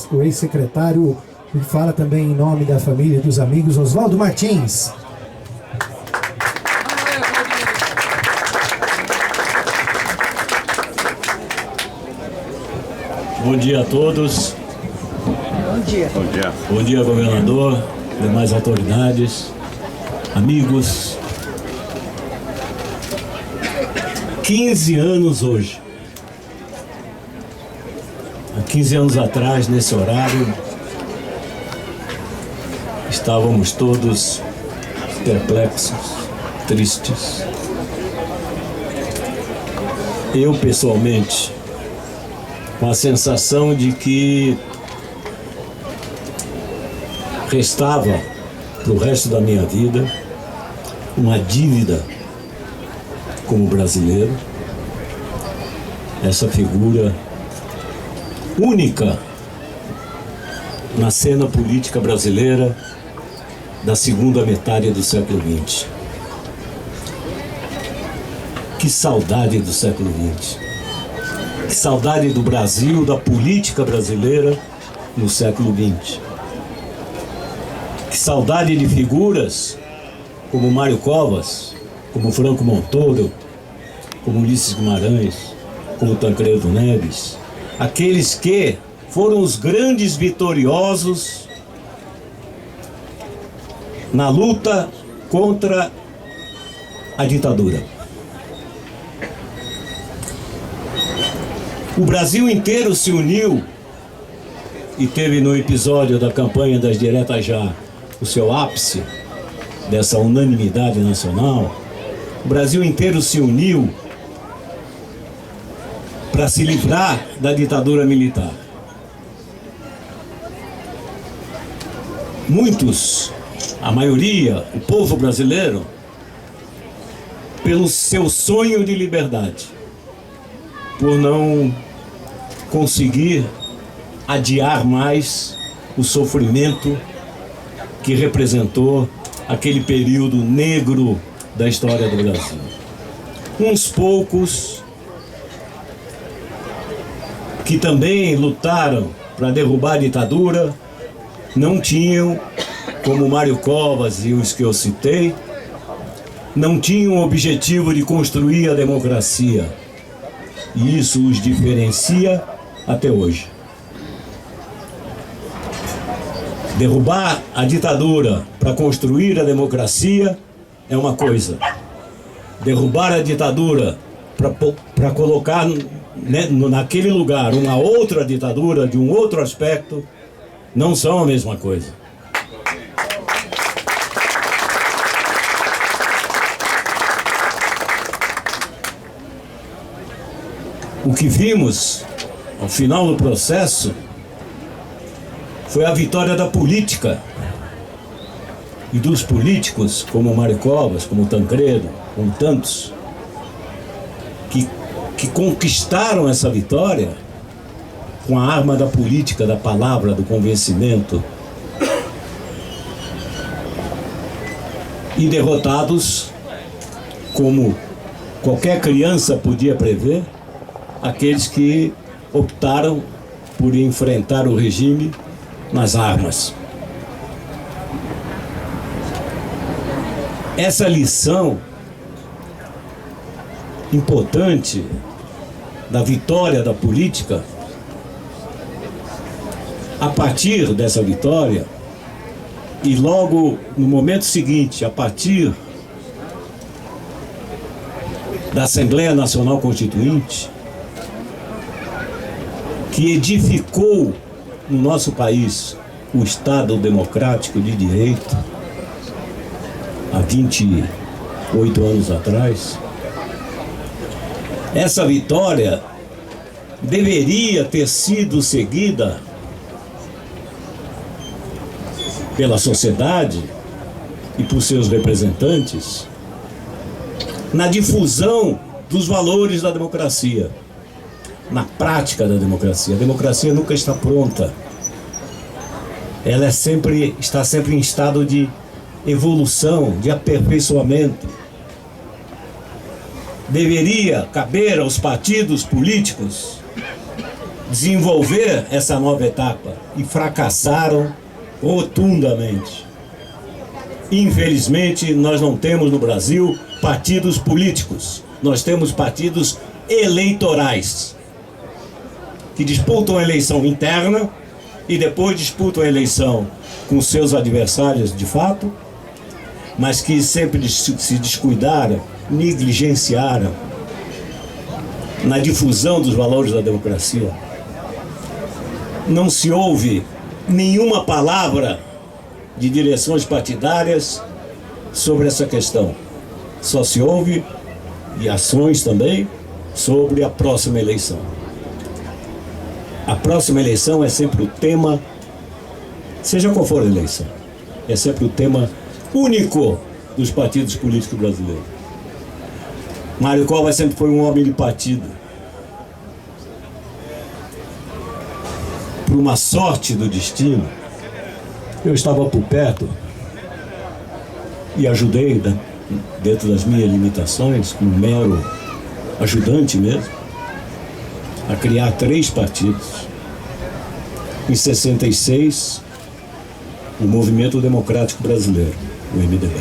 conosco o ex-secretário, que fala também em nome da família e dos amigos, Oswaldo Martins. Bom dia a todos. Bom dia. Bom dia. Bom dia, governador, demais autoridades, amigos. 15 anos hoje. Há 15 anos atrás, nesse horário, estávamos todos perplexos, tristes. Eu, pessoalmente, com a sensação de que restava para o resto da minha vida uma dívida como brasileiro, essa figura única na cena política brasileira da segunda metade do século XX. Que saudade do século XX. Que saudade do Brasil, da política brasileira no século XX. Que saudade de figuras como Mário Covas, como Franco Montoro, como Ulisses Guimarães, como Tancredo Neves, aqueles que foram os grandes vitoriosos na luta contra a ditadura. O Brasil inteiro se uniu e teve no episódio da campanha das diretas já o seu ápice dessa unanimidade nacional. O Brasil inteiro se uniu para se livrar da ditadura militar. Muitos, a maioria, o povo brasileiro, pelo seu sonho de liberdade, por não conseguir adiar mais o sofrimento que representou aquele período negro da história do Brasil. Uns poucos que também lutaram para derrubar a ditadura não tinham, como Mário Covas e os que eu citei, não tinham o objetivo de construir a democracia. E isso os diferencia até hoje. Derrubar a ditadura para construir a democracia é uma coisa. Derrubar a ditadura para colocar naquele lugar uma outra ditadura de um outro aspecto não são a mesma coisa. O que vimos ao final do processo foi a vitória da política e dos políticos como Mário Covas, como Tancredo, como tantos que conquistaram essa vitória com a arma da política, da palavra, do convencimento, e derrotados, como qualquer criança podia prever, aqueles que optaram por enfrentar o regime nas armas. Essa lição importante da vitória da política, a partir dessa vitória, e logo no momento seguinte, a partir da Assembleia Nacional Constituinte, que edificou no nosso país o Estado democrático de direito, há 28 anos atrás, essa vitória deveria ter sido seguida pela sociedade e por seus representantes na difusão dos valores da democracia, na prática da democracia. A democracia nunca está pronta. Ela está sempre em estado de evolução, de aperfeiçoamento. Deveria caber aos partidos políticos desenvolver essa nova etapa e fracassaram rotundamente. Infelizmente, nós não temos no Brasil partidos políticos, nós temos partidos eleitorais que disputam a eleição interna e depois disputam a eleição com seus adversários de fato, mas que sempre se descuidaram, negligenciaram na difusão dos valores da democracia. Não se ouve nenhuma palavra de direções partidárias sobre essa questão. Só se ouve, e ações também, sobre a próxima eleição. A próxima eleição é sempre o tema, seja qual for a eleição, é sempre o tema único dos partidos políticos brasileiros. Mário Covas sempre foi um homem de partido. Por uma sorte do destino, eu estava por perto e ajudei, dentro das minhas limitações, como mero ajudante mesmo, a criar 3 partidos. Em 66, o Movimento Democrático Brasileiro, o MDB,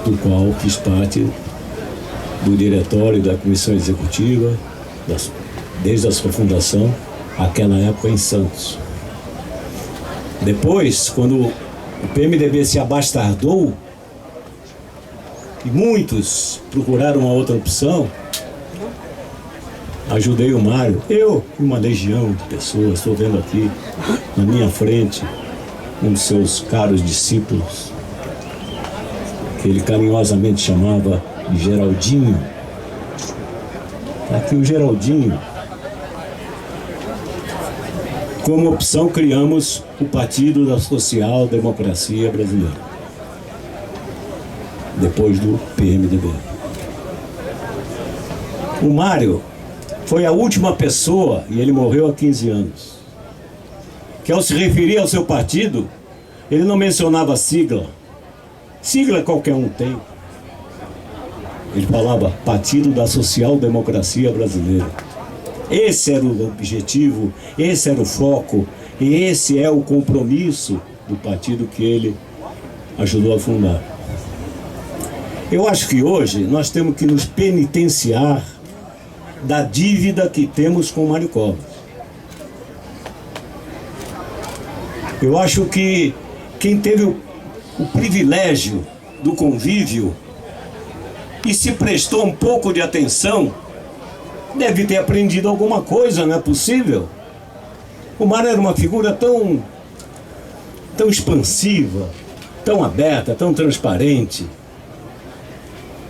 do qual fiz parte do diretório da Comissão Executiva, desde a sua fundação, aquela época em Santos. Depois, quando o PMDB se abastardou e muitos procuraram uma outra opção, ajudei o Mário, eu e uma legião de pessoas, estou vendo aqui na minha frente um dos seus caros discípulos, que ele carinhosamente chamava de Geraldinho. Aqui o Geraldinho. Como opção, criamos o Partido da Social Democracia Brasileira, depois do PMDB. O Mário foi a última pessoa, e ele morreu há 15 anos, que ao se referir ao seu partido, ele não mencionava sigla. Sigla qualquer um tem. Ele falava Partido da Social Democracia Brasileira. Esse era o objetivo, esse era o foco, e esse é o compromisso do partido que ele ajudou a fundar. Eu acho que hoje nós temos que nos penitenciar da dívida que temos com o Mário Covas. Eu acho que quem teve o privilégio do convívio e se prestou um pouco de atenção deve ter aprendido alguma coisa, não é possível? O Mário era uma figura tão expansiva, tão aberta, tão transparente.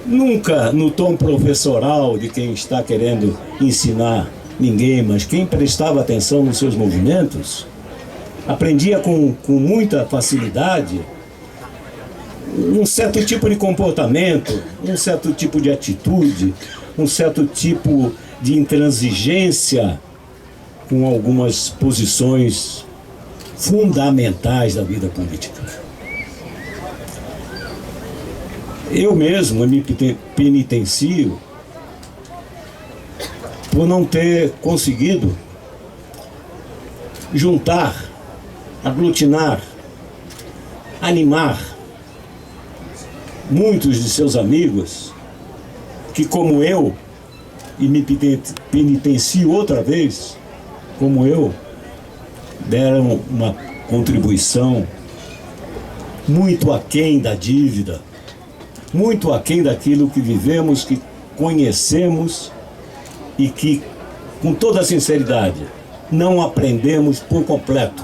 Nunca no tom professoral de quem está querendo ensinar ninguém, mas quem prestava atenção nos seus movimentos, aprendia com muita facilidade um certo tipo de comportamento, um certo tipo de atitude, um certo tipo de intransigência com algumas posições fundamentais da vida política. Eu mesmo me penitencio por não ter conseguido juntar, aglutinar, animar muitos de seus amigos que, como eu, e me penitencio outra vez, como eu, deram uma contribuição muito aquém da dívida, muito aquém daquilo que vivemos, que conhecemos e que, com toda a sinceridade, não aprendemos por completo.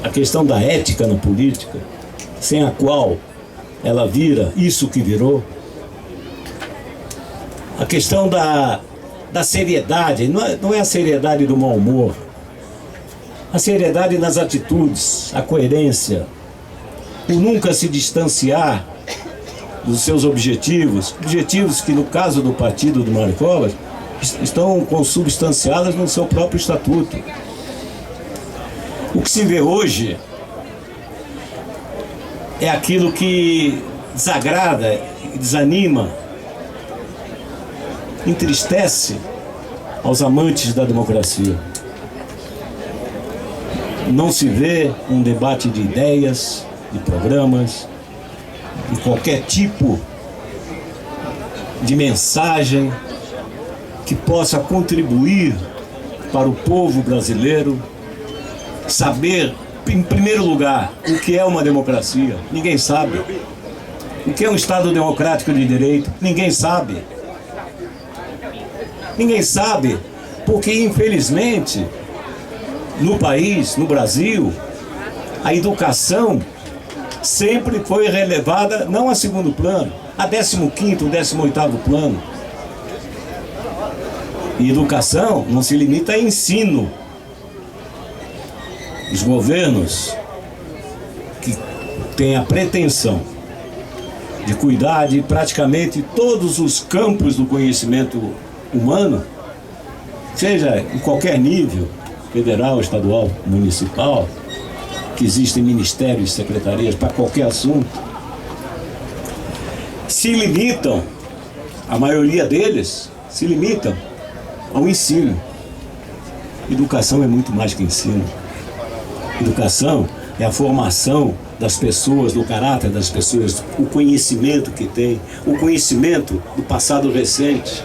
A questão da ética na política, sem a qual ela vira isso que virou. A questão da seriedade, não é a seriedade do mau humor. A seriedade nas atitudes, a coerência, o nunca se distanciar dos seus objetivos que no caso do partido do Mário Covas estão consubstanciadas no seu próprio estatuto. O que se vê hoje é aquilo que desagrada, desanima, entristece aos amantes da democracia. Não se vê um debate de ideias, de programas, de qualquer tipo de mensagem que possa contribuir para o povo brasileiro saber, em primeiro lugar, o que é uma democracia. Ninguém sabe. O que é um Estado democrático de direito? Ninguém sabe. Ninguém sabe, porque infelizmente no país, no Brasil, a educação sempre foi relevada não a segundo plano, a 15º, 18º plano. E educação não se limita a ensino. Os governos que têm a pretensão de cuidar de praticamente todos os campos do conhecimento humano, seja em qualquer nível, federal, estadual, municipal, que existem ministérios, secretarias para qualquer assunto, se limitam, a maioria deles se limitam ao ensino. Educação é muito mais que ensino. Educação é a formação das pessoas, do caráter das pessoas, o conhecimento que tem, o conhecimento do passado recente.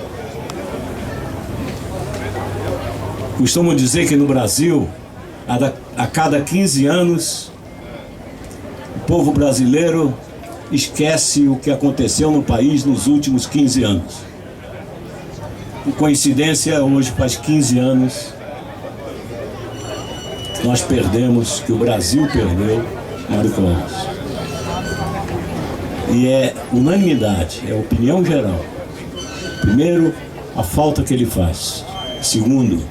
Costumo dizer que no Brasil, a cada 15 anos, o povo brasileiro esquece o que aconteceu no país nos últimos 15 anos. Por coincidência, hoje faz 15 anos que nós perdemos, que o Brasil perdeu Mário Covas. E é unanimidade, é opinião geral. Primeiro, a falta que ele faz. Segundo,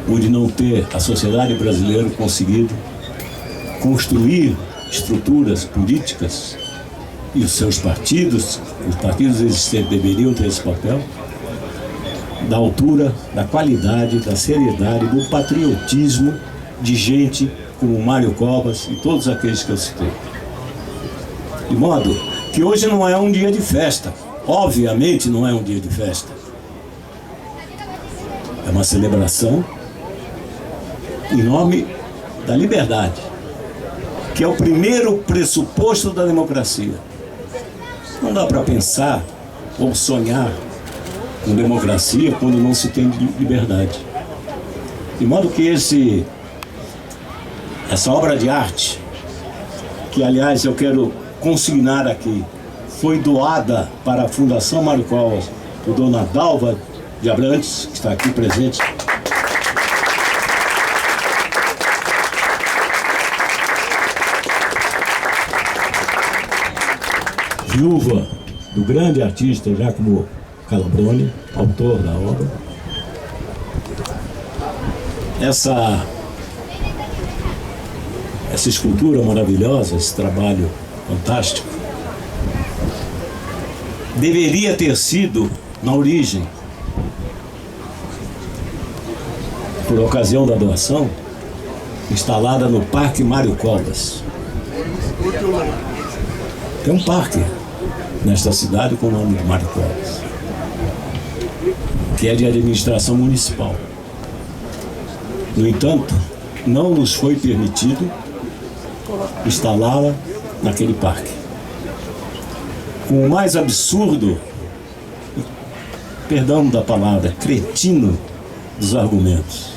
o de não ter a sociedade brasileira conseguido construir estruturas políticas, e os seus partidos, os partidos existentes deveriam ter esse papel, da altura, da qualidade, da seriedade, do patriotismo de gente como Mário Covas e todos aqueles que eu citei. De modo que hoje não é um dia de festa, obviamente não é um dia de festa. É uma celebração em nome da liberdade, que é o primeiro pressuposto da democracia. Não dá para pensar ou sonhar com democracia quando não se tem liberdade. De modo que essa obra de arte, que aliás eu quero consignar aqui, foi doada para a Fundação Mário Covas por Dona Dalva de Abrantes, que está aqui presente. Viúva do grande artista Giacomo Calabrone, autor da obra. Essa escultura maravilhosa, esse trabalho fantástico, deveria ter sido, na origem, por ocasião da doação, instalada no Parque Mário Covas. Tem um parque nesta cidade com o nome de Mário Covas, que é de administração municipal. No entanto, não nos foi permitido instalá-la naquele parque. Com o mais absurdo, perdão da palavra, cretino dos argumentos,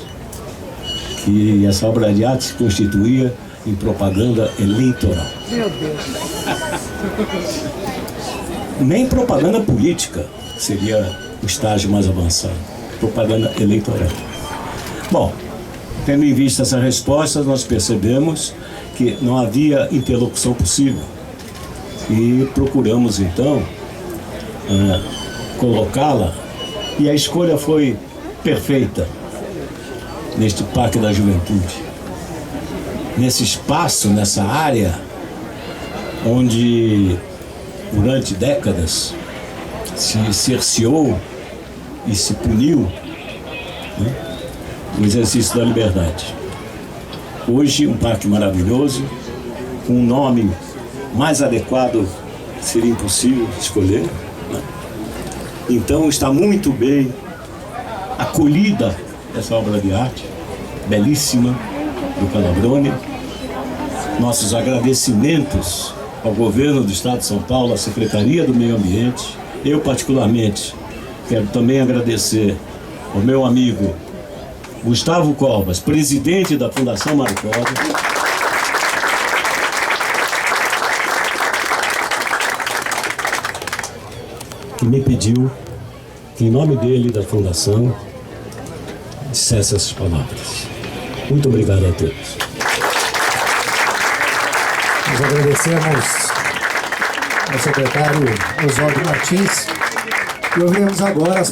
que essa obra de arte se constituía em propaganda eleitoral. Meu Deus. Nem propaganda política seria o estágio mais avançado. Propaganda eleitoral. Bom, tendo em vista essa resposta, nós percebemos que não havia interlocução possível. E procuramos, então, colocá-la. E a escolha foi perfeita neste Parque da Juventude. Nesse espaço, nessa área, onde durante décadas se cerceou e se puniu, né, o exercício da liberdade. Hoje, um parque maravilhoso, com um nome mais adequado seria impossível escolher, né? Então está muito bem acolhida essa obra de arte belíssima do Calabrone. Nossos agradecimentos ao governo do Estado de São Paulo, à Secretaria do Meio Ambiente. Eu, particularmente, quero também agradecer ao meu amigo Gustavo Covas, presidente da Fundação Mário Covas, que me pediu que, em nome dele e da Fundação, dissesse essas palavras. Muito obrigado a todos. Nós agradecemos ao secretário Oswaldo Martins e ouviremos agora as